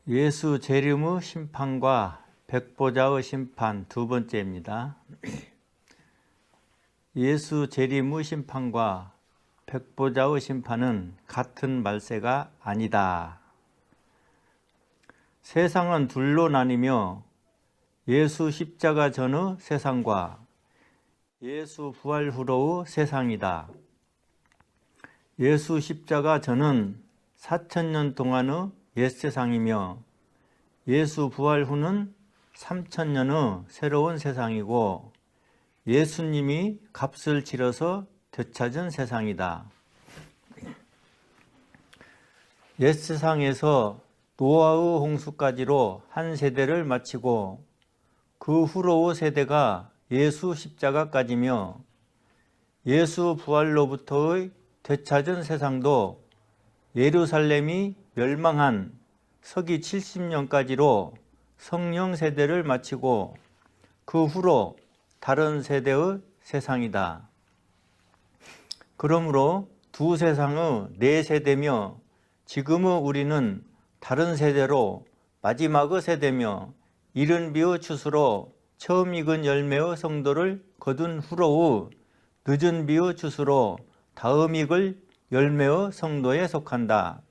예수 재림의 심판과 백보자의 심판 두 번째입니다. 예수 재림의 심판과 백보자의 심판은 같은 말세가 아니다. 세상은 둘로 나뉘며 예수 십자가 전의 세상과 예수 부활 후로의 세상이다. 예수 십자가 전은 4,000년 동안의 옛세상이며 예수 부활 후는 3,000년의 새로운 세상이고 예수님이 값을 치러서 되찾은 세상이다. 옛세상에서 노아의 홍수까지로 한 세대를 마치고 그 후로의 세대가 예수 십자가까지며 예수 부활로부터의 되찾은 세상도 예루살렘이 멸망한 서기 70년까지로 성령 세대를 마치고 그 후로 다른 세대의 세상이다. 그러므로 두 세상의 네 세대며 지금의 우리는 다른 세대로 마지막의 세대며 이른 비의 추수로 처음 익은 열매의 성도를 거둔 후로의 늦은 비의 추수로 다음 익을 열매의 성도에 속한다.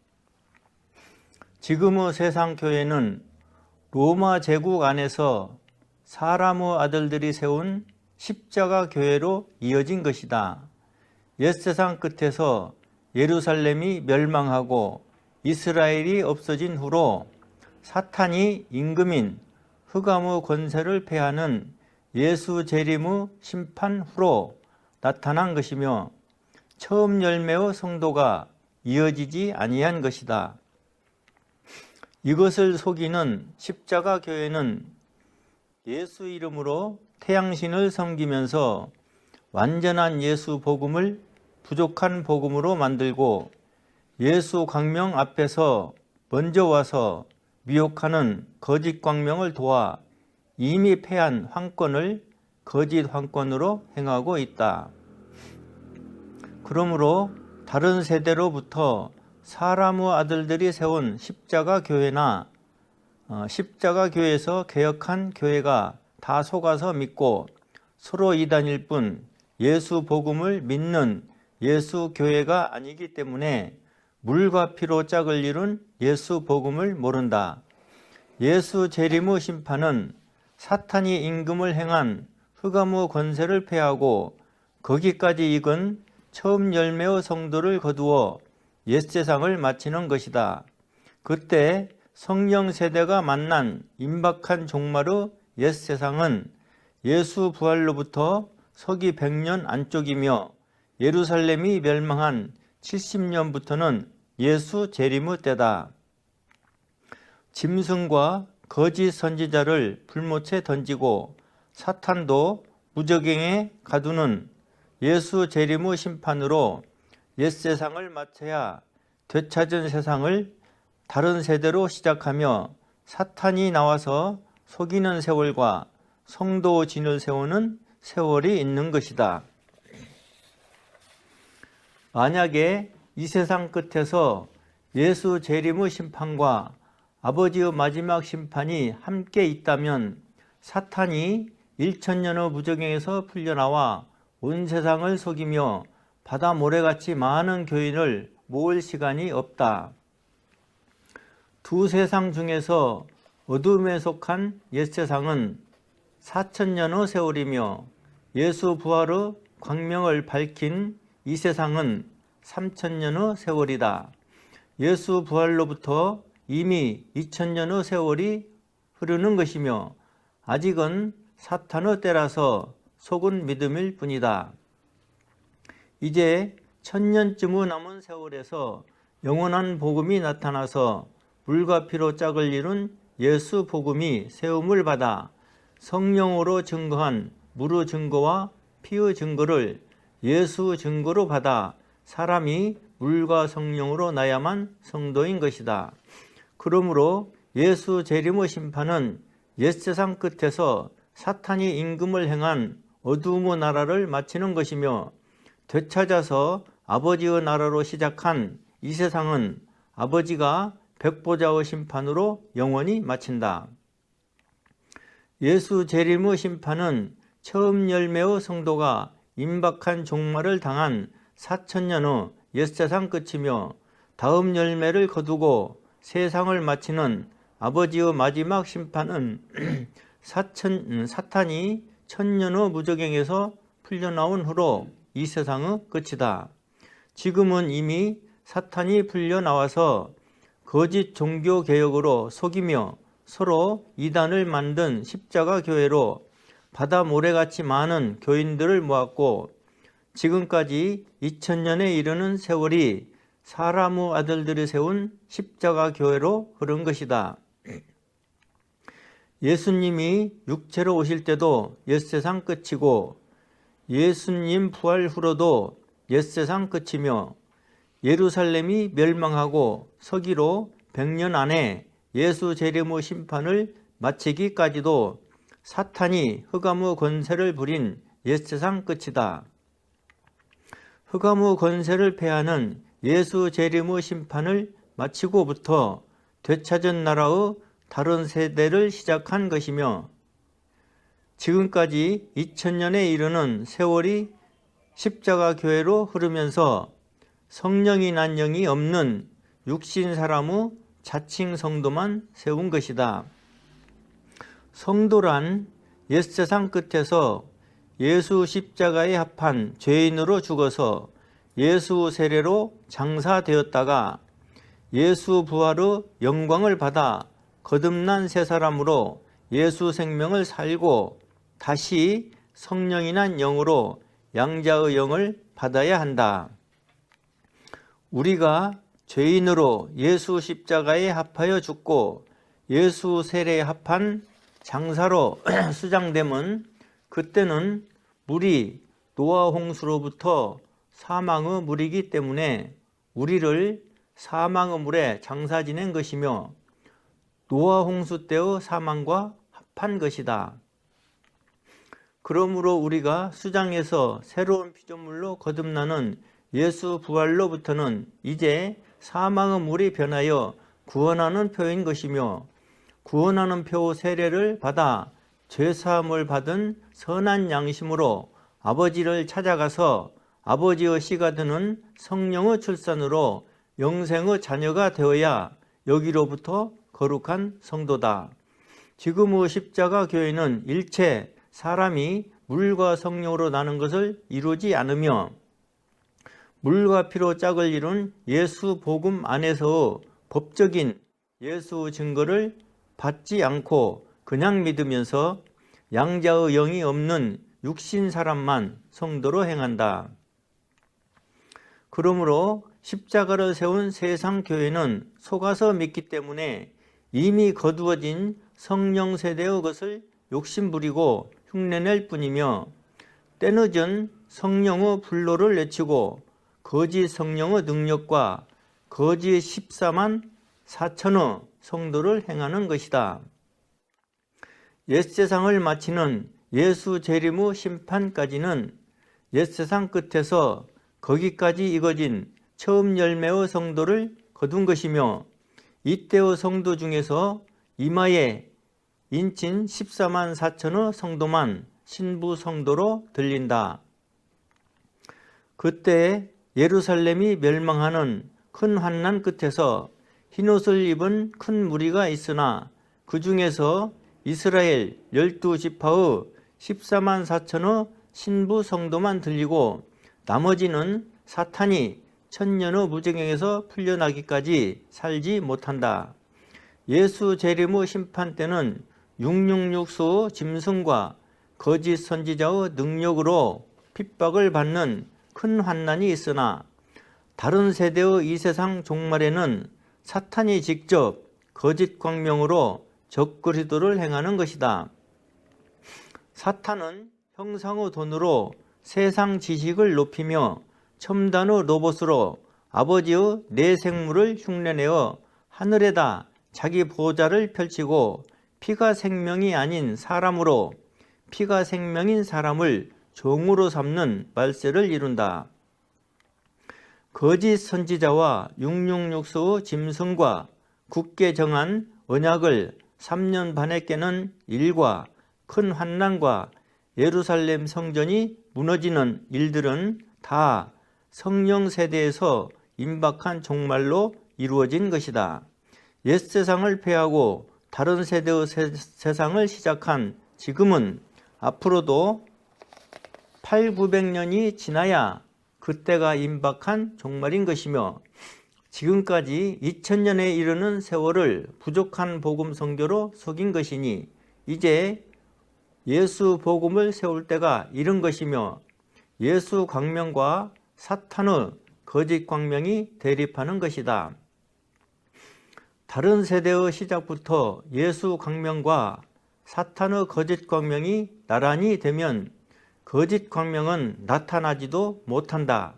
지금의 세상 교회는 로마 제국 안에서 사람의 아들들이 세운 십자가 교회로 이어진 것이다. 옛세상 끝에서 예루살렘이 멸망하고 이스라엘이 없어진 후로 사탄이 임금인 흑암의 권세를 패하는 예수 재림의 심판 후로 나타난 것이며 처음 열매의 성도가 이어지지 아니한 것이다. 이것을 속이는 십자가 교회는 예수 이름으로 태양신을 섬기면서 완전한 예수 복음을 부족한 복음으로 만들고 예수 광명 앞에서 먼저 와서 미혹하는 거짓 광명을 도와 이미 패한 황권을 거짓 황권으로 행하고 있다. 그러므로 다른 세대로부터 사람의 아들들이 세운 십자가 교회나 십자가 교회에서 개혁한 교회가 다 속아서 믿고 서로 이단일 뿐 예수 복음을 믿는 예수 교회가 아니기 때문에 물과 피로 짝을 이룬 예수 복음을 모른다. 예수 재림의 심판은 사탄이 임금을 행한 흑암의 권세를 패하고 거기까지 익은 처음 열매의 성도를 거두어 옛세상을 마치는 것이다. 그때 성령 세대가 만난 임박한 종말의 옛세상은 예수 부활로부터 서기 100년 안쪽이며 예루살렘이 멸망한 70년부터는 예수 재림의 때다. 짐승과 거짓 선지자를 불못에 던지고 사탄도 무저갱에 가두는 예수 재림의 심판으로 옛세상을 마쳐야 되찾은 세상을 다른 세대로 시작하며 사탄이 나와서 속이는 세월과 성도 진을 세우는 세월이 있는 것이다. 만약에 이 세상 끝에서 예수 재림의 심판과 아버지의 마지막 심판이 함께 있다면 사탄이 1000년의 무저갱에서 풀려나와 온 세상을 속이며 바다 모래같이 많은 교인을 모을 시간이 없다. 두 세상 중에서 어둠에 속한 옛세상은 4,000년의 세월이며 예수 부활의 광명을 밝힌 이 세상은 3,000년의 세월이다. 예수 부활로부터 이미 2,000년의 세월이 흐르는 것이며 아직은 사탄의 때라서 속은 믿음일 뿐이다. 이제 1000년쯤의 남은 세월에서 영원한 복음이 나타나서 물과 피로 짝을 이룬 예수 복음이 세움을 받아 성령으로 증거한 물의 증거와 피의 증거를 예수 증거로 받아 사람이 물과 성령으로 나야만 성도인 것이다. 그러므로 예수 재림의 심판은 옛세상 끝에서 사탄이 임금을 행한 어두움의 나라를 마치는 것이며 되찾아서 아버지의 나라로 시작한 이 세상은 아버지가 백보자의 심판으로 영원히 마친다. 예수 재림의 심판은 처음 열매의 성도가 임박한 종말을 당한 4000년 후 옛세상 끝이며 다음 열매를 거두고 세상을 마치는 아버지의 마지막 심판은 사탄이 1000년 후 무저갱에서 풀려나온 후로 이 세상의 끝이다. 지금은 이미 사탄이 풀려나와서 거짓 종교개혁으로 속이며 서로 이단을 만든 십자가 교회로 바다 모래같이 많은 교인들을 모았고 지금까지 2000년에 이르는 세월이 사람의 아들들이 세운 십자가 교회로 흐른 것이다. 예수님이 육체로 오실 때도 옛세상 끝이고 예수님 부활 후로도 옛세상 끝이며 예루살렘이 멸망하고 서기로 100년 안에 예수 재림의 심판을 마치기까지도 사탄이 흑암의 권세를 부린 옛세상 끝이다. 흑암의 권세를 패하는 예수 재림의 심판을 마치고부터 되찾은 나라의 다른 세대를 시작한 것이며 지금까지 2000년에 이르는 세월이 십자가 교회로 흐르면서 성령이 난 영이 없는 육신 사람의 자칭 성도만 세운 것이다. 성도란 옛세상 끝에서 예수 십자가에 합한 죄인으로 죽어서 예수 세례로 장사되었다가 예수 부활의 영광을 받아 거듭난 새 사람으로 예수 생명을 살고 다시 성령이 난 영으로 양자의 영을 받아야 한다. 우리가 죄인으로 예수 십자가에 합하여 죽고 예수 세례에 합한 장사로 수장됨은 그때는 물이 노아 홍수로부터 사망의 물이기 때문에 우리를 사망의 물에 장사 지낸 것이며 노아 홍수 때의 사망과 합한 것이다. 그러므로 우리가 수장에서 새로운 피조물로 거듭나는 예수 부활로부터는 이제 사망의 물이 변하여 구원하는 표인 것이며 구원하는 표 세례를 받아 죄사함을 받은 선한 양심으로 아버지를 찾아가서 아버지의 씨가 되는 성령의 출산으로 영생의 자녀가 되어야 여기로부터 거룩한 성도다. 지금의 십자가 교회는 일체 사람이 물과 성령으로 나는 것을 이루지 않으며 물과 피로 짝을 이룬 예수 복음 안에서 법적인 예수 증거를 받지 않고 그냥 믿으면서 양자의 영이 없는 육신 사람만 성도로 행한다. 그러므로 십자가를 세운 세상 교회는 속아서 믿기 때문에 이미 거두어진 성령 세대의 것을 욕심부리고 흉내낼 뿐이며 때늦은 성령의 불로를 내치고 거짓 성령의 능력과 거짓 14만 4천의 성도를 행하는 것이다. 옛세상을 마치는 예수 재림의 심판까지는 옛세상 끝에서 거기까지 익어진 처음 열매의 성도를 거둔 것이며 이때의 성도 중에서 이마에 인친 14만 4천의 성도만 신부 성도로 들린다. 그때 예루살렘이 멸망하는 큰 환난 끝에서 흰옷을 입은 큰 무리가 있으나 그 중에서 이스라엘 12지파의 14만 4천의 신부 성도만 들리고 나머지는 사탄이 천년의 무저갱에서 풀려나기까지 살지 못한다. 예수 재림의 심판 때는 666수의 짐승과 거짓 선지자의 능력으로 핍박을 받는 큰 환난이 있으나 다른 세대의 이 세상 종말에는 사탄이 직접 거짓 광명으로 적그리스도를 행하는 것이다. 사탄은 형상의 돈으로 세상 지식을 높이며 첨단의 로봇으로 아버지의 내 생물을 흉내내어 하늘에다 자기 보좌를 펼치고 피가 생명이 아닌 사람으로 피가 생명인 사람을 종으로 삼는 말세를 이룬다. 거짓 선지자와 666수의 짐승과 굳게 정한 언약을 3년 반에 깨는 일과 큰 환난과 예루살렘 성전이 무너지는 일들은 다 성령 세대에서 임박한 종말로 이루어진 것이다. 옛 세상을 폐하고 다른 세대의 세상을 시작한 지금은 앞으로도 800~900년이 지나야 그때가 임박한 종말인 것이며, 지금까지 2000년에 이르는 세월을 부족한 복음 선교로 속인 것이니 이제 예수 복음을 세울 때가 이른 것이며, 예수 광명과 사탄의 거짓 광명이 대립하는 것이다. 다른 세대의 시작부터 예수 광명과 사탄의 거짓 광명이 나란히 되면 거짓 광명은 나타나지도 못한다.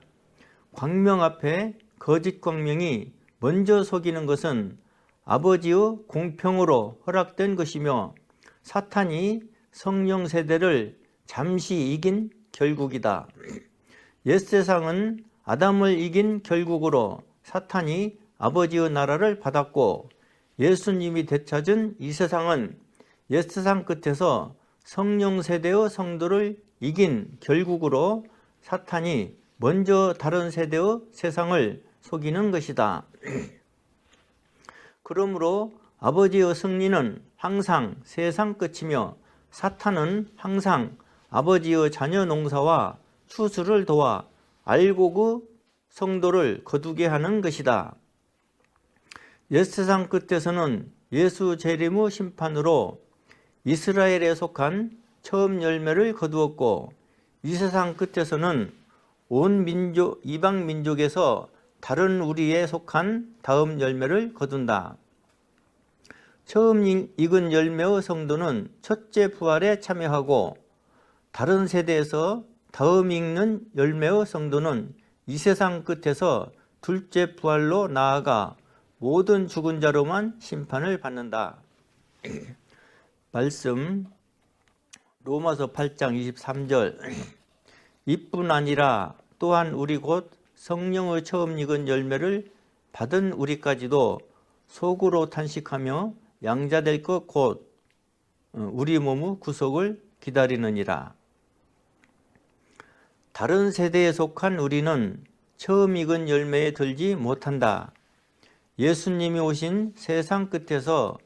광명 앞에 거짓 광명이 먼저 속이는 것은 아버지의 공평으로 허락된 것이며, 사탄이 성령 세대를 잠시 이긴 결국이다. 옛세상은 아담을 이긴 결국으로 사탄이 아버지의 나라를 받았고, 예수님이 되찾은 이 세상은 옛세상 끝에서 성령 세대의 성도를 이긴 결국으로 사탄이 먼저 다른 세대의 세상을 속이는 것이다. 그러므로 아버지의 승리는 항상 세상 끝이며, 사탄은 항상 아버지의 자녀 농사와 추수를 도와 알곡의 성도를 거두게 하는 것이다. 옛세상 끝에서는 예수 재림의 심판으로 이스라엘에 속한 처음 열매를 거두었고, 이 세상 끝에서는 온 이방 민족에서 다른 우리에 속한 다음 열매를 거둔다. 처음 익은 열매의 성도는 첫째 부활에 참여하고, 다른 세대에서 다음 익는 열매의 성도는 이 세상 끝에서 둘째 부활로 나아가 모든 죽은 자로만 심판을 받는다. 말씀 로마서 8장 23절. 이뿐 아니라 또한 우리 곧 성령의 처음 익은 열매를 받은 우리까지도 속으로 탄식하며 양자될 것 곧 우리 몸의 구속을 기다리느니라. 다른 세대에 속한 우리는 처음 익은 열매에 들지 못한다. 예수님이 오신 세상 끝에서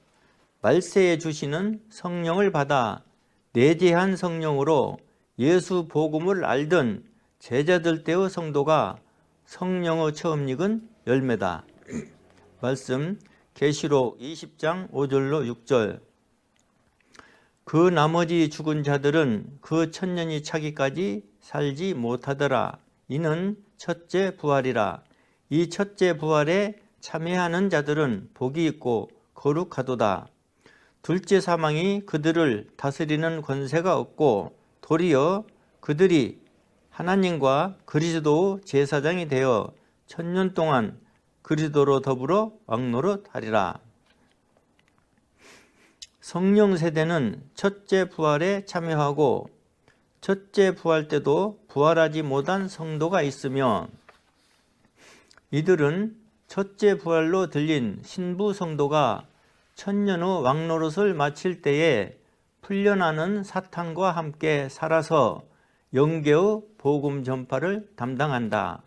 말세에 주시는 성령을 받아 내재한 성령으로 예수 복음을 알던 제자들 때의 성도가 성령의 처음 익은 열매다. 말씀 계시록 20장 5절로 6절. 그 나머지 죽은 자들은 그 천년이 차기까지 살지 못하더라. 이는 첫째 부활이라. 이 첫째 부활에 참여하는 자들은 복이 있고 거룩하도다. 둘째 사망이 그들을 다스리는 권세가 없고, 도리어 그들이 하나님과 그리스도 제사장이 되어 천년 동안 그리스도로 더불어 왕노릇하리라. 성령 세대는 첫째 부활에 참여하고, 첫째 부활 때도 부활하지 못한 성도가 있으며, 이들은 첫째 부활로 들린 신부 성도가 천년 후 왕노릇을 마칠 때에 풀려나는 사탄과 함께 살아서 영계의 복음 전파를 담당한다.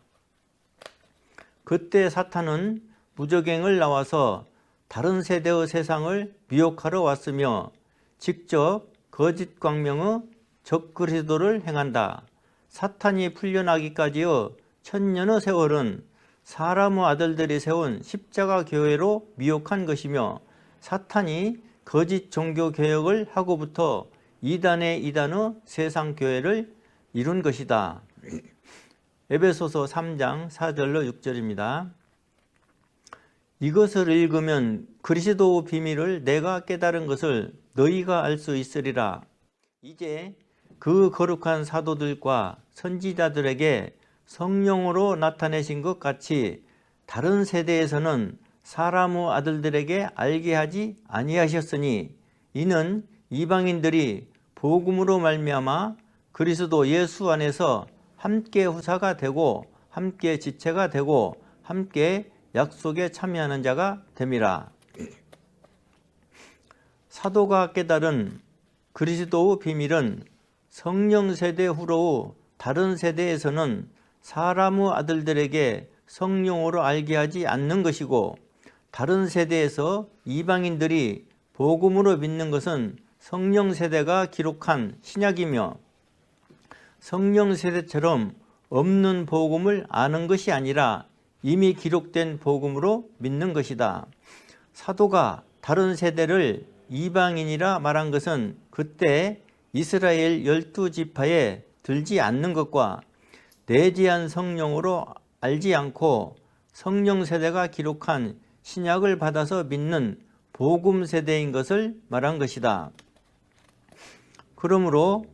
그때 사탄은 무저갱을 나와서 다른 세대의 세상을 미혹하러 왔으며, 직접 거짓 광명의 적그리스도를 행한다. 사탄이 풀려나기까지의 천년의 세월은 사람의 아들들이 세운 십자가 교회로 미혹한 것이며, 사탄이 거짓 종교 개혁을 하고부터 이단의 세상 교회를 이룬 것이다. 에베소서 3장 4절로 6절입니다. 이것을 읽으면 그리스도의 비밀을 내가 깨달은 것을 너희가 알 수 있으리라. 이제 그 거룩한 사도들과 선지자들에게 성령으로 나타내신 것 같이 다른 세대에서는 사람의 아들들에게 알게 하지 아니하셨으니, 이는 이방인들이 복음으로 말미암아 그리스도 예수 안에서 함께 후사가 되고 함께 지체가 되고 함께 약속에 참여하는 자가 됨이라. 사도가 깨달은 그리스도의 비밀은 성령 세대 후로의 다른 세대에서는 사람의 아들들에게 성령으로 알게 하지 않는 것이고, 다른 세대에서 이방인들이 복음으로 믿는 것은 성령 세대가 기록한 신약이며, 성령 세대처럼 없는 복음을 아는 것이 아니라 이미 기록된 복음으로 믿는 것이다. 사도가 다른 세대를 이방인이라 말한 것은 그때 이스라엘 12지파에 들지 않는 것과 내재한 성령으로 알지 않고 성령 세대가 기록한 신약을 받아서 믿는 복음 세대인 것을 말한 것이다. 그러므로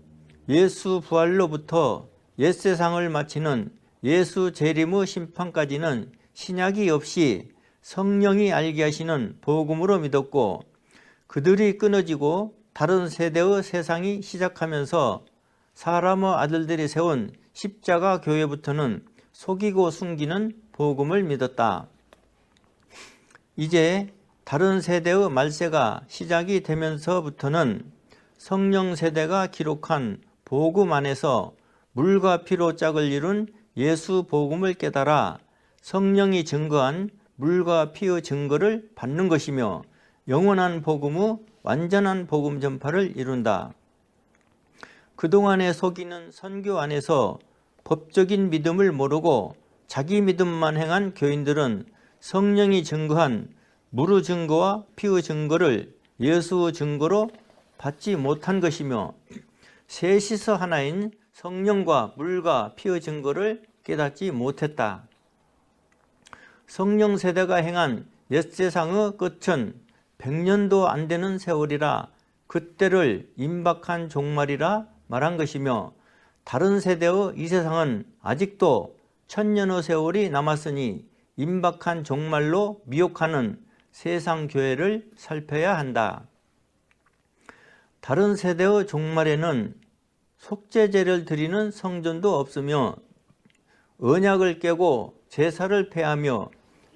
예수 부활로부터 옛세상을 마치는 예수 재림의 심판까지는 신약이 없이 성령이 알게 하시는 복음으로 믿었고, 그들이 끊어지고 다른 세대의 세상이 시작하면서 사람의 아들들이 세운 십자가 교회부터는 속이고 숨기는 복음을 믿었다. 이제 다른 세대의 말세가 시작이 되면서부터는 성령 세대가 기록한 복음 안에서 물과 피로 짝을 이룬 예수 복음을 깨달아 성령이 증거한 물과 피의 증거를 받는 것이며, 영원한 복음의 완전한 복음 전파를 이룬다. 그동안에 속이는 선교 안에서 법적인 믿음을 모르고 자기 믿음만 행한 교인들은 성령이 증거한 물의 증거와 피의 증거를 예수의 증거로 받지 못한 것이며, 셋이서 하나인 성령과 물과 피의 증거를 깨닫지 못했다. 성령 세대가 행한 옛세상의 끝은 100년도 안 되는 세월이라 그때를 임박한 종말이라 말한 것이며, 다른 세대의 이 세상은 아직도 1000년의 세월이 남았으니 임박한 종말로 미혹하는 세상 교회를 살펴야 한다. 다른 세대의 종말에는 속죄제를 드리는 성전도 없으며, 언약을 깨고 제사를 폐하며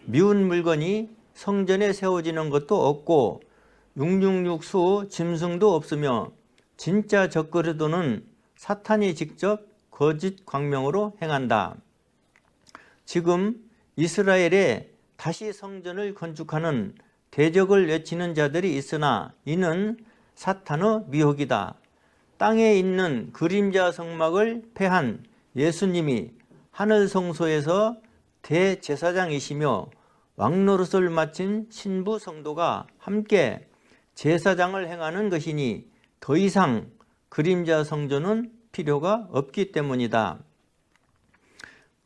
미운 물건이 성전에 세워지는 것도 없고, 666수 짐승도 없으며, 진짜 적그리스도는 사탄이 직접 거짓 광명으로 행한다. 지금 이스라엘에 다시 성전을 건축하는 대적을 외치는 자들이 있으나 이는 사탄의 미혹이다. 땅에 있는 그림자 성막을 폐한 예수님이 하늘 성소에서 대제사장이시며 왕노릇을 마친 신부 성도가 함께 제사장을 행하는 것이니 더 이상 그림자 성전은 필요가 없기 때문이다.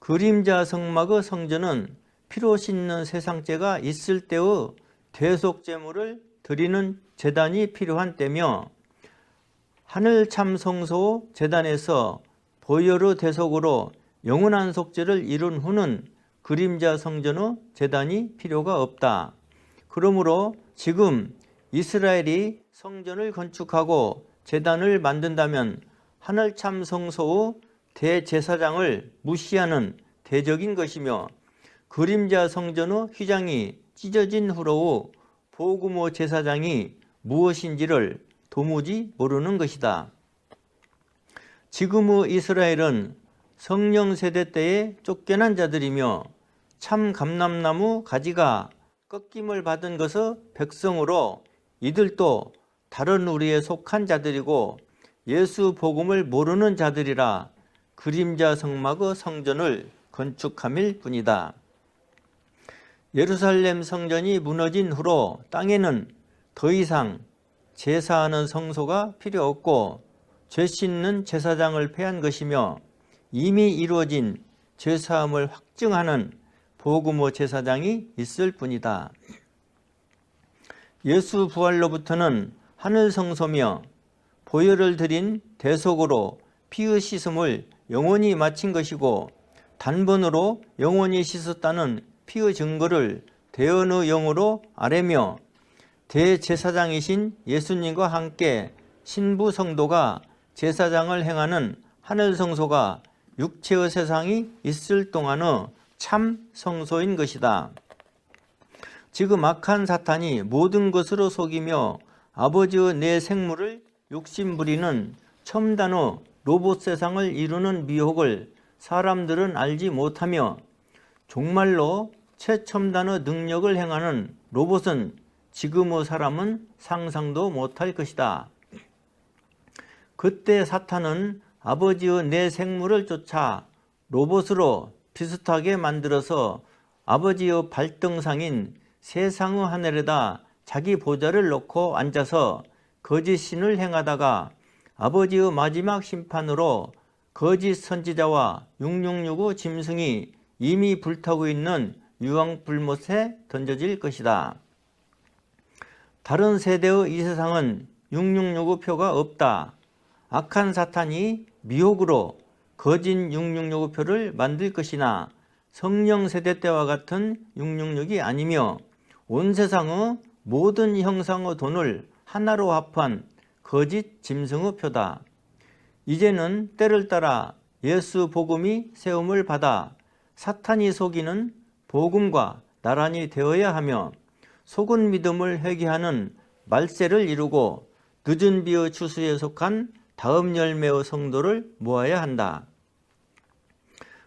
그림자 성막의 성전은 피로 씻는 세상죄가 있을 때의 대속제물을 드리는 제단이 필요한 때며, 하늘 참 성소 제단에서 보혈의 대속으로 영원한 속죄를 이룬 후는 그림자 성전의 제단이 필요가 없다. 그러므로 지금 이스라엘이 성전을 건축하고 제단을 만든다면 하늘 참 성소의 대제사장을 무시하는 대적인 것이며, 그림자 성전의 휘장이 찢어진 후로의 복음의 제사장이 무엇인지를 도무지 모르는 것이다. 지금의 이스라엘은 성령 세대 때에 쫓겨난 자들이며, 참 감람나무 가지가 꺾임을 받은 것의 백성으로 이들도 다른 우리에 속한 자들이고 예수 복음을 모르는 자들이라 그림자 성막의 성전을 건축함일 뿐이다. 예루살렘 성전이 무너진 후로 땅에는 더 이상 제사하는 성소가 필요 없고 죄 씻는 제사장을 폐한 것이며, 이미 이루어진 죄사함을 확증하는 복음의 제사장이 있을 뿐이다. 예수 부활로부터는 하늘 성소며 보혈을 드린 대속으로 피의 씻음을 영원히 마친 것이고, 단번으로 영원히 씻었다는 피의 증거를 대언의 영으로 아뢰며, 대제사장이신 예수님과 함께 신부 성도가 제사장을 행하는 하늘 성소가 육체의 세상이 있을 동안의 참 성소인 것이다. 지금 악한 사탄이 모든 것으로 속이며 아버지의 내 생물을 욕심부리는 첨단의 로봇 세상을 이루는 미혹을 사람들은 알지 못하며 정말로 최첨단의 능력을 행하는 로봇은 지금의 사람은 상상도 못할 것이다. 그때 사탄은 아버지의 내 생물을 쫓아 로봇으로 비슷하게 만들어서 아버지의 발등상인 세상의 하늘에다 자기 보좌를 놓고 앉아서 거짓 신을 행하다가 아버지의 마지막 심판으로 거짓 선지자와 666의 짐승이 이미 불타고 있는 유황불못에 던져질 것이다. 다른 세대의 이 세상은 666의 표가 없다. 악한 사탄이 미혹으로 거짓 666의 표를 만들 것이나 성령 세대 때와 같은 666이 아니며 온 세상의 모든 형상의 돈을 하나로 합한 거짓 짐승의 표다. 이제는 때를 따라 예수 복음이 세움을 받아 사탄이 속이는 복음과 나란히 되어야 하며 속은 믿음을 회개하는 말세를 이루고 늦은 비의 추수에 속한 다음 열매의 성도를 모아야 한다.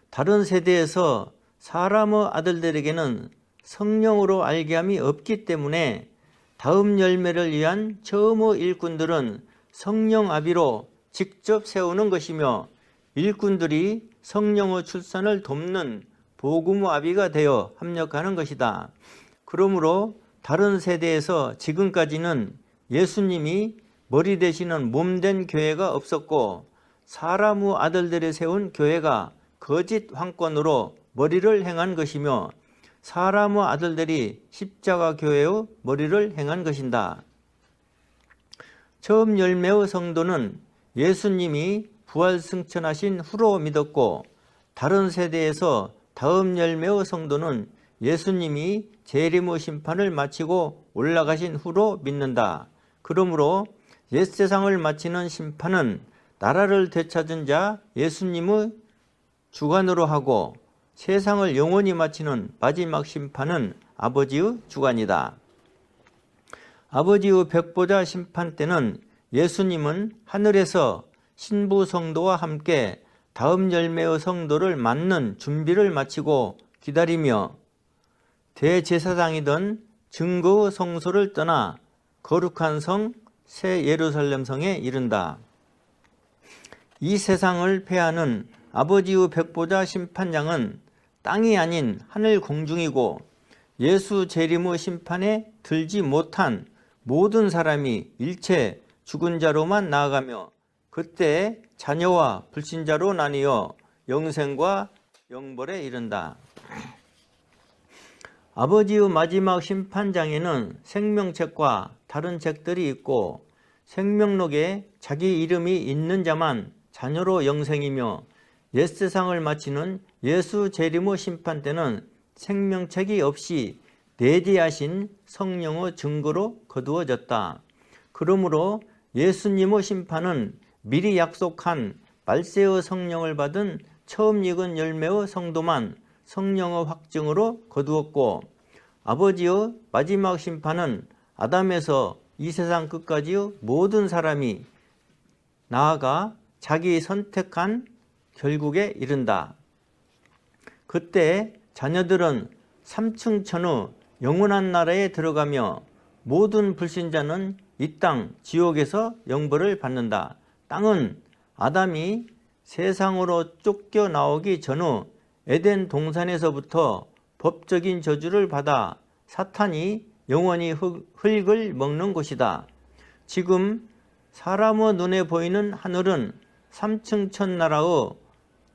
다른 세대에서 사람의 아들들에게는 성령으로 알게함이 없기 때문에 다음 열매를 위한 처음의 일꾼들은 성령 아비로 직접 세우는 것이며 일꾼들이 성령의 출산을 돕는 복음의 아비가 되어 합력하는 것이다. 그러므로 다른 세대에서 지금까지는 예수님이 머리 되시는 몸된 교회가 없었고 사람의 아들들이 세운 교회가 거짓 황권으로 머리를 행한 것이며 사람의 아들들이 십자가 교회의 머리를 행한 것인다. 처음 열매의 성도는 예수님이 부활 승천하신 후로 믿었고 다른 세대에서 다음 열매의 성도는 예수님이 재림의 심판을 마치고 올라가신 후로 믿는다. 그러므로 옛세상을 마치는 심판은 나라를 되찾은 자 예수님의 주관으로 하고 세상을 영원히 마치는 마지막 심판은 아버지의 주관이다. 아버지의 백보자 심판 때는 예수님은 하늘에서 신부 성도와 함께 다음 열매의 성도를 맞는 준비를 마치고 기다리며 대제사장이던 증거의 성소를 떠나 거룩한 성 새 예루살렘 성에 이른다. 이 세상을 패하는 아버지의 백보자 심판장은 땅이 아닌 하늘 공중이고 예수 재림의 심판에 들지 못한 모든 사람이 일체 죽은 자로만 나아가며 그때 자녀와 불신자로 나뉘어 영생과 영벌에 이른다. 아버지의 마지막 심판장에는 생명책과 다른 책들이 있고 생명록에 자기 이름이 있는 자만 자녀로 영생이며 옛세상을 마치는 예수 재림의 심판 때는 생명책이 없이 내재하신 성령의 증거로 거두어졌다. 그러므로 예수님의 심판은 미리 약속한 말세의 성령을 받은 처음 익은 열매의 성도만 성령의 확증으로 거두었고 아버지의 마지막 심판은 아담에서 이 세상 끝까지의 모든 사람이 나아가 자기 선택한 결국에 이른다. 그때 자녀들은 삼층천의 영원한 나라에 들어가며 모든 불신자는 이 땅 지옥에서 영벌을 받는다. 땅은 아담이 세상으로 쫓겨나오기 전후 에덴 동산에서부터 법적인 저주를 받아 사탄이 영원히 흙을 먹는 곳이다. 지금 사람의 눈에 보이는 하늘은 삼층천 나라의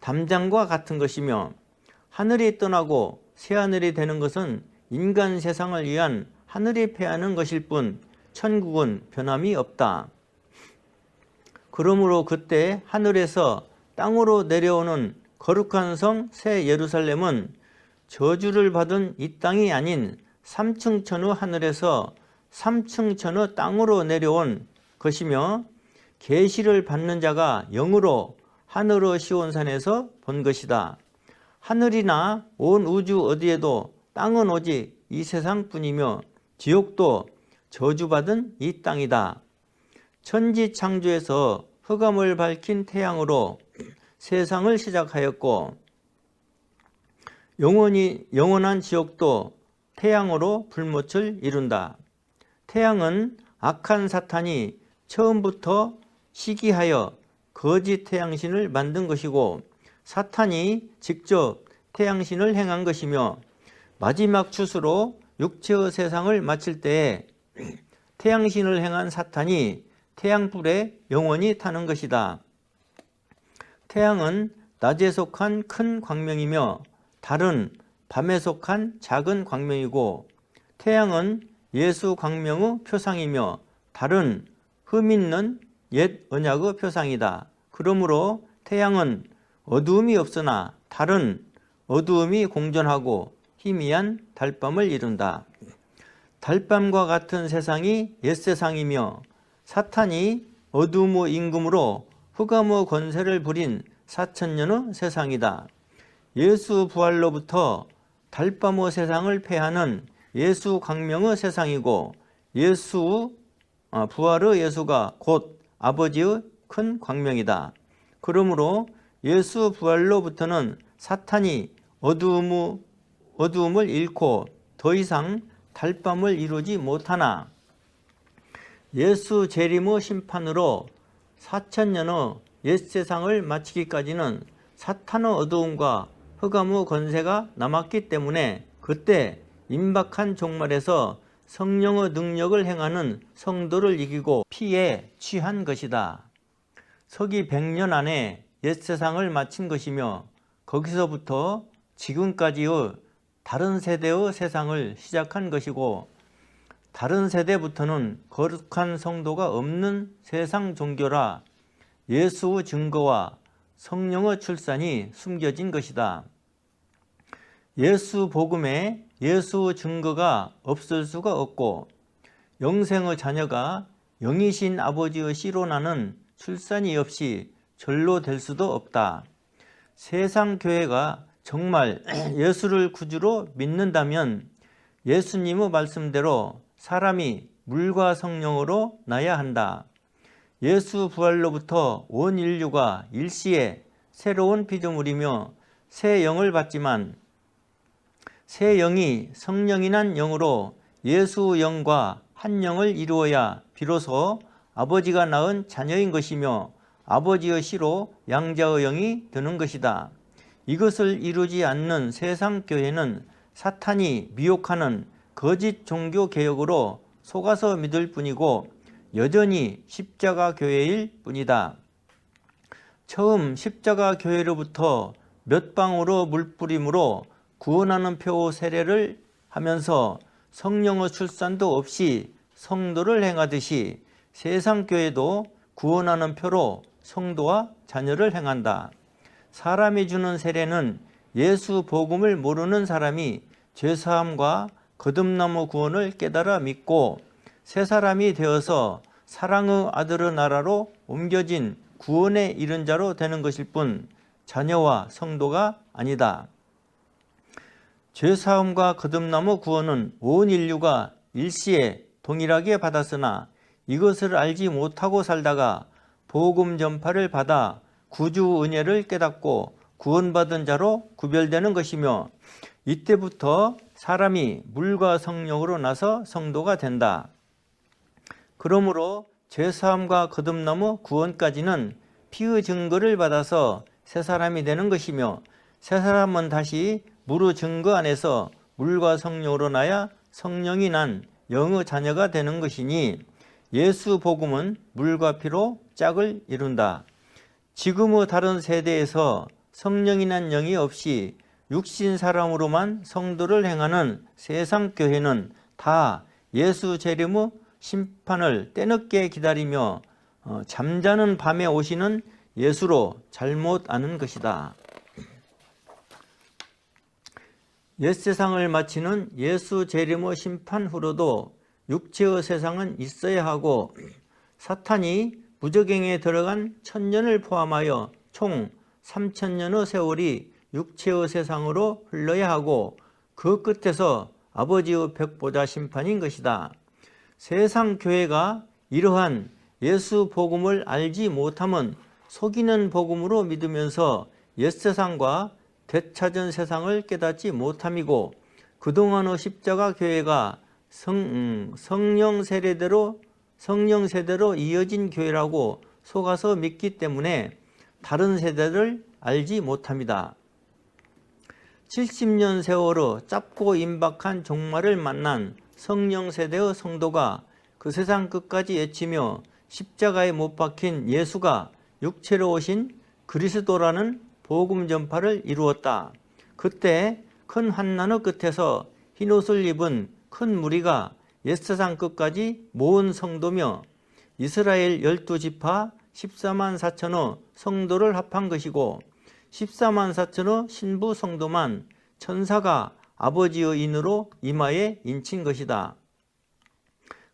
담장과 같은 것이며 하늘이 떠나고 새하늘이 되는 것은 인간 세상을 위한 하늘이 패하는 것일 뿐 천국은 변함이 없다. 그러므로 그때 하늘에서 땅으로 내려오는 거룩한 성 새 예루살렘은 저주를 받은 이 땅이 아닌 삼층천의 하늘에서 삼층천의 땅으로 내려온 것이며 계시를 받는 자가 영으로 하늘의 시온산에서 본 것이다. 하늘이나 온 우주 어디에도 땅은 오직 이 세상뿐이며 지옥도 저주받은 이 땅이다. 천지 창조에서 흑암을 밝힌 태양으로 세상을 시작하였고 영원한 지옥도 태양으로 불못을 이룬다. 태양은 악한 사탄이 처음부터 시기하여 거짓 태양신을 만든 것이고 사탄이 직접 태양신을 행한 것이며 마지막 추수로 육체의 세상을 마칠 때에 태양신을 행한 사탄이 태양불에 영원히 타는 것이다. 태양은 낮에 속한 큰 광명이며 달은 밤에 속한 작은 광명이고 태양은 예수 광명의 표상이며 달은 흠 있는 옛 언약의 표상이다. 그러므로 태양은 어두움이 없으나 달은 어두움이 공존하고 희미한 달밤을 이룬다. 달밤과 같은 세상이 옛세상이며 사탄이 어두움의 임금으로 흑암의 권세를 부린 4000년의 세상이다. 예수 부활로부터 달밤의 세상을 패하는 예수 광명의 세상이고 부활의 예수가 곧 아버지의 큰 광명이다. 그러므로 예수 부활로부터는 사탄이 어두움을 잃고 더 이상 달밤을 이루지 못하나 예수 재림의 심판으로 4000년의 옛세상을 마치기까지는 사탄의 어두움과 흑암의 권세가 남았기 때문에 그때 임박한 종말에서 성령의 능력을 행하는 성도를 이기고 피에 취한 것이다. 서기 100년 안에 옛세상을 마친 것이며 거기서부터 지금까지의 다른 세대의 세상을 시작한 것이고 다른 세대부터는 거룩한 성도가 없는 세상 종교라 예수의 증거와 성령의 출산이 숨겨진 것이다. 예수 복음에 예수의 증거가 없을 수가 없고 영생의 자녀가 영이신 아버지의 씨로 나는 출산이 없이 절로 될 수도 없다. 세상 교회가 정말 예수를 구주로 믿는다면 예수님의 말씀대로 사람이 물과 성령으로 나야 한다. 예수 부활로부터 온 인류가 일시에 새로운 피조물이며 새 영을 받지만 새 영이 성령이란 영으로 예수 영과 한 영을 이루어야 비로소 아버지가 낳은 자녀인 것이며 아버지의 씨로 양자의 영이 되는 것이다. 이것을 이루지 않는 세상 교회는 사탄이 미혹하는 거짓 종교 개혁으로 속아서 믿을 뿐이고 여전히 십자가 교회일 뿐이다. 처음 십자가 교회로부터 몇 방울의 물뿌림으로 구원하는 표 세례를 하면서 성령의 출산도 없이 성도를 행하듯이 세상 교회도 구원하는 표로 성도와 자녀를 행한다. 사람이 주는 세례는 예수 복음을 모르는 사람이 죄사함과 거듭남의 구원을 깨달아 믿고 새 사람이 되어서 사랑의 아들의 나라로 옮겨진 구원에 이른 자로 되는 것일 뿐 자녀와 성도가 아니다. 죄사함과 거듭남의 구원은 온 인류가 일시에 동일하게 받았으나 이것을 알지 못하고 살다가 복음 전파를 받아 구주 은혜를 깨닫고 구원받은 자로 구별되는 것이며 이때부터 사람이 물과 성령으로 나서 성도가 된다. 그러므로 죄사함과 거듭남의 구원까지는 피의 증거를 받아서 새 사람이 되는 것이며 새 사람은 다시 물의 증거 안에서 물과 성령으로 나야 성령이 난 영의 자녀가 되는 것이니 예수 복음은 물과 피로 짝을 이룬다. 지금의 다른 세대에서 성령이 난 영이 없이 육신 사람으로만 성도를 행하는 세상 교회는 다 예수 재림의 심판을 때늦게 기다리며 잠자는 밤에 오시는 예수로 잘못 아는 것이다. 옛세상을 마치는 예수 재림의 심판 후로도 육체의 세상은 있어야 하고 사탄이 무저갱에 들어간 1000년을 포함하여 총 3000년의 세월이 육체의 세상으로 흘러야 하고 그 끝에서 아버지의 벽보자 심판인 것이다. 세상 교회가 이러한 예수 복음을 알지 못함은 속이는 복음으로 믿으면서 옛세상과 되찾은 세상을 깨닫지 못함이고, 그동안의 십자가 교회가 성령 세대대로 이어진 교회라고 속아서 믿기 때문에 다른 세대를 알지 못합니다. 70년 세월의 짧고 임박한 종말을 만난 성령 세대의 성도가 그 세상 끝까지 외치며 십자가에 못 박힌 예수가 육체로 오신 그리스도라는 복음 전파를 이루었다. 그때 큰 환난의 끝에서 흰옷을 입은 큰 무리가 옛세상 끝까지 모은 성도며 이스라엘 12지파 14만 4천의 성도를 합한 것이고, 14만 4천의 신부 성도만 천사가 아버지의 인으로 이마에 인친 것이다.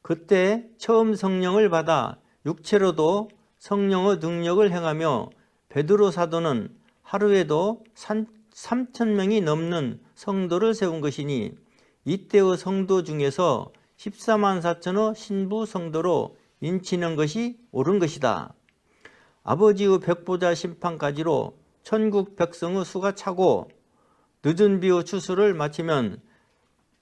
그때 처음 성령을 받아 육체로도 성령의 능력을 행하며 베드로 사도는 하루에도 3,000명이 넘는 성도를 세운 것이니, 이때의 성도 중에서 14만 4천의 신부 성도로 인치는 것이 옳은 것이다. 아버지의 백보자 심판까지로 천국 백성의 수가 차고 늦은 비의 추수를 마치면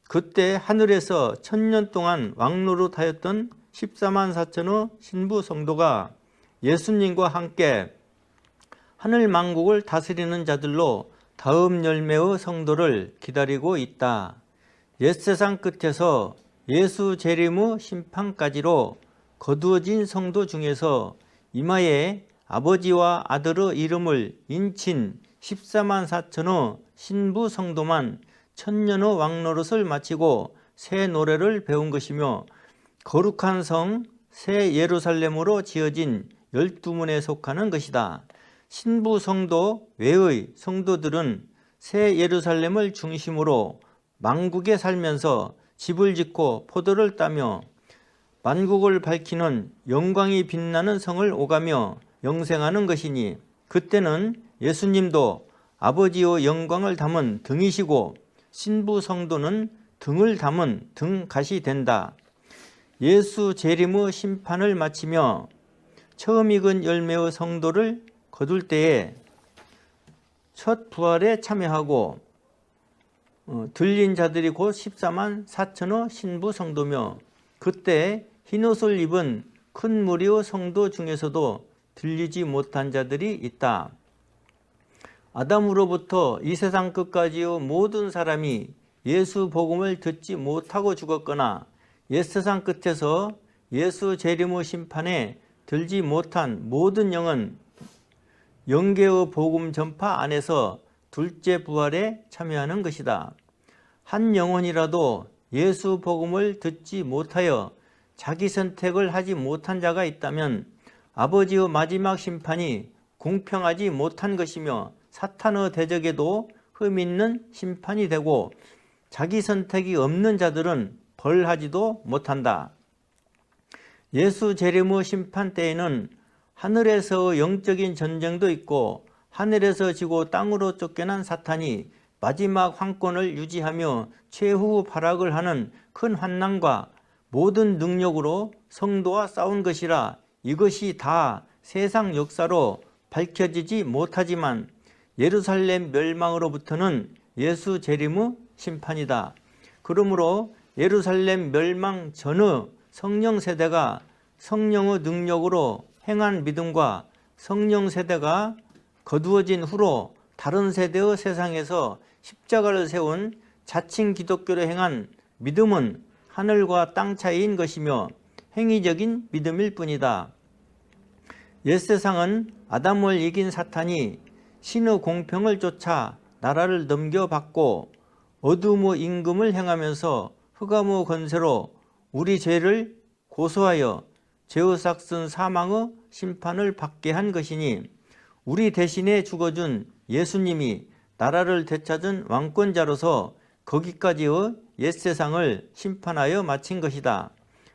그때 하늘에서 1000년 동안 왕노릇하였던 14만 4천의 신부 성도가 예수님과 함께 하늘 만국을 다스리는 자들로 다음 열매의 성도를 기다리고 있다. 옛세상 끝에서 예수 재림의 심판까지로 거두어진 성도 중에서 이마에 아버지와 아들의 이름을 인친 14만 4천의 신부 성도만 1000년의 왕노릇을 마치고 새 노래를 배운 것이며, 거룩한 성 새 예루살렘으로 지어진 12문에 속하는 것이다. 신부 성도 외의 성도들은 새 예루살렘을 중심으로 만국에 살면서 집을 짓고 포도를 따며 만국을 밝히는 영광이 빛나는 성을 오가며 영생하는 것이니, 그때는 예수님도 아버지의 영광을 담은 등이시고 신부 성도는 등을 담은 등갓이 된다. 예수 재림의 심판을 마치며 처음 익은 열매의 성도를 거둘 때에 첫 부활에 참여하고 들린 자들이 곧 14만 4천의 신부 성도며, 그때 흰옷을 입은 큰 무리의 성도 중에서도 들리지 못한 자들이 있다. 아담으로부터 이 세상 끝까지의 모든 사람이 예수 복음을 듣지 못하고 죽었거나 옛세상 끝에서 예수 재림의 심판에 들지 못한 모든 영은 영계의 복음 전파 안에서 둘째 부활에 참여하는 것이다. 한 영혼이라도 예수 복음을 듣지 못하여 자기 선택을 하지 못한 자가 있다면 아버지의 마지막 심판이 공평하지 못한 것이며 사탄의 대적에도 흠있는 심판이 되고, 자기 선택이 없는 자들은 벌하지도 못한다. 예수 재림의 심판 때에는 하늘에서 영적인 전쟁도 있고, 하늘에서 지고 땅으로 쫓겨난 사탄이 마지막 황권을 유지하며 최후 발악을 하는 큰 환난과 모든 능력으로 성도와 싸운 것이라 이것이 다 세상 역사로 밝혀지지 못하지만 예루살렘 멸망으로부터는 예수 재림의 심판이다. 그러므로 예루살렘 멸망 전의 성령 세대가 성령의 능력으로 행한 믿음과 성령 세대가 거두어진 후로 다른 세대의 세상에서 십자가를 세운 자칭 기독교로 행한 믿음은 하늘과 땅 차이인 것이며 행위적인 믿음일 뿐이다. 옛세상은 아담을 이긴 사탄이 신의 공평을 쫓아 나라를 넘겨받고 어둠의 임금을 행하면서 흑암의 권세로 우리 죄를 고소하여 죄의 삭슨 사망의 심판을 받게 한 것이니, 우리 대신에 죽어준 예수님이 나라를 되찾은 왕권자로서 거기까지의 옛세상을 심판하여 마친 것이다.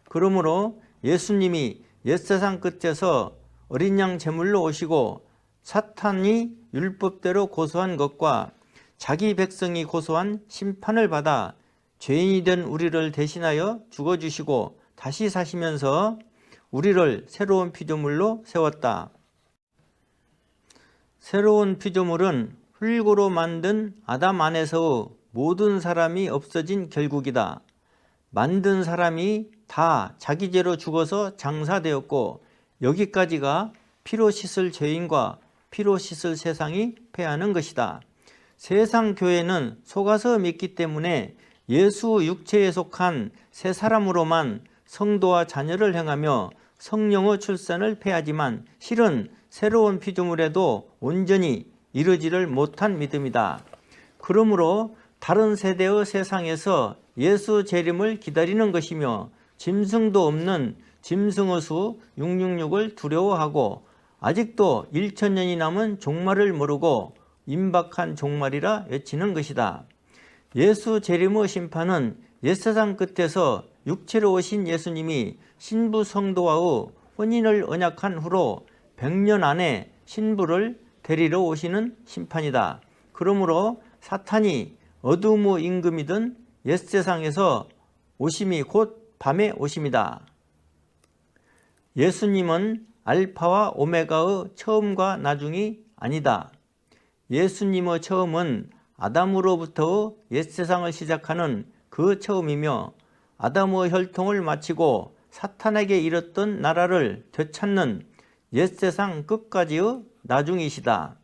그러므로 예수님이 옛세상 끝에서 어린 양 제물로 오시고 사탄이 율법대로 고소한 것과 자기 백성이 고소한 심판을 받아 죄인이 된 우리를 대신하여 죽어주시고 다시 사시면서 우리를 새로운 피조물로 세웠다. 새로운 피조물은 흙으로 만든 아담 안에서의 모든 사람이 없어진 결국이다. 만든 사람이 다 자기 죄로 죽어서 장사되었고 여기까지가 피로 씻을 죄인과 피로 씻을 세상이 패하는 것이다. 세상 교회는 속아서 믿기 때문에 예수 육체에 속한 새 사람으로만 성도와 자녀를 행하며 성령의 출산을 패하지만 실은 새로운 피조물에도 온전히 이르지를 못한 믿음이다. 그러므로 다른 세대의 세상에서 예수 재림을 기다리는 것이며 짐승도 없는 짐승의 수 666을 두려워하고 아직도 1000년이 남은 종말을 모르고 임박한 종말이라 외치는 것이다. 예수 재림의 심판은 옛세상 끝에서 육체로 오신 예수님이 신부 성도와의 혼인을 언약한 후로 100년 안에 신부를 데리러 오시는 심판이다. 그러므로 사탄이 어둠의 임금이든 옛세상에서 오심이 곧 밤에 오심이다. 예수님은 알파와 오메가의 처음과 나중이 아니다. 예수님의 처음은 아담으로부터 옛세상을 시작하는 그 처음이며 아담의 혈통을 마치고 사탄에게 이뤘던 나라를 되찾는 옛세상 끝까지의 나중이시다.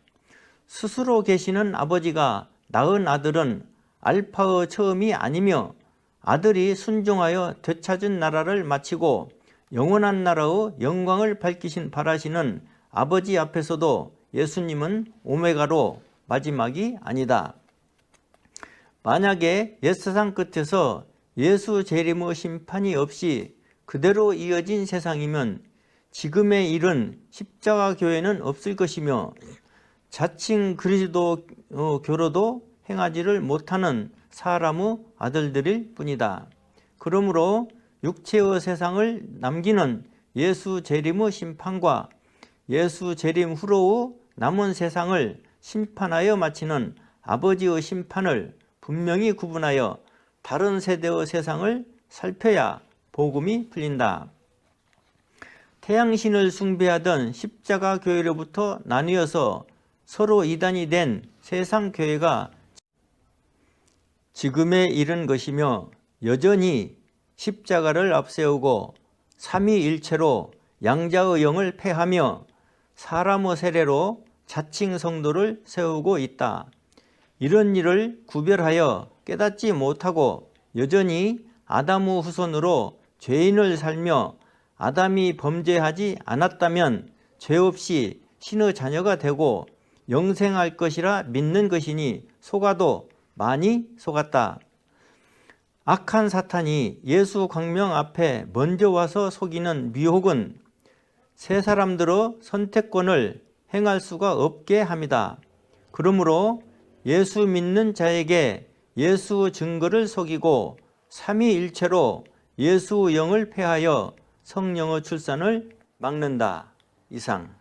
스스로 계시는 아버지가 낳은 아들은 알파의 처음이 아니며 아들이 순종하여 되찾은 나라를 마치고 영원한 나라의 영광을 바라시는 아버지 앞에서도 예수님은 오메가로 마지막이 아니다. 만약에 옛세상 끝에서 예수 재림의 심판이 없이 그대로 이어진 세상이면 지금의 일은 십자가 교회는 없을 것이며 자칭 그리스도 교로도 행하지를 못하는 사람의 아들들일 뿐이다. 그러므로 육체의 세상을 남기는 예수 재림의 심판과 예수 재림 후로의 남은 세상을 심판하여 마치는 아버지의 심판을 분명히 구분하여 다른 세대의 세상을 살펴야 복음이 풀린다. 태양신을 숭배하던 십자가 교회로부터 나뉘어서 서로 이단이 된 세상 교회가 지금에 이른 것이며 여전히 십자가를 앞세우고 삼위일체로 양자의 영을 폐하며 사람의 세례로 자칭 성도를 세우고 있다. 이런 일을 구별하여 깨닫지 못하고 여전히 아담의 후손으로 죄인을 살며 아담이 범죄하지 않았다면 죄 없이 신의 자녀가 되고 영생할 것이라 믿는 것이니 속아도 많이 속았다. 악한 사탄이 예수 광명 앞에 먼저 와서 속이는 미혹은 새 사람들의 선택권을 행할 수가 없게 합니다. 그러므로 예수 믿는 자에게 예수 증거를 속이고 삼위일체로 예수 영을 폐하여 성령의 출산을 막는다. 이상.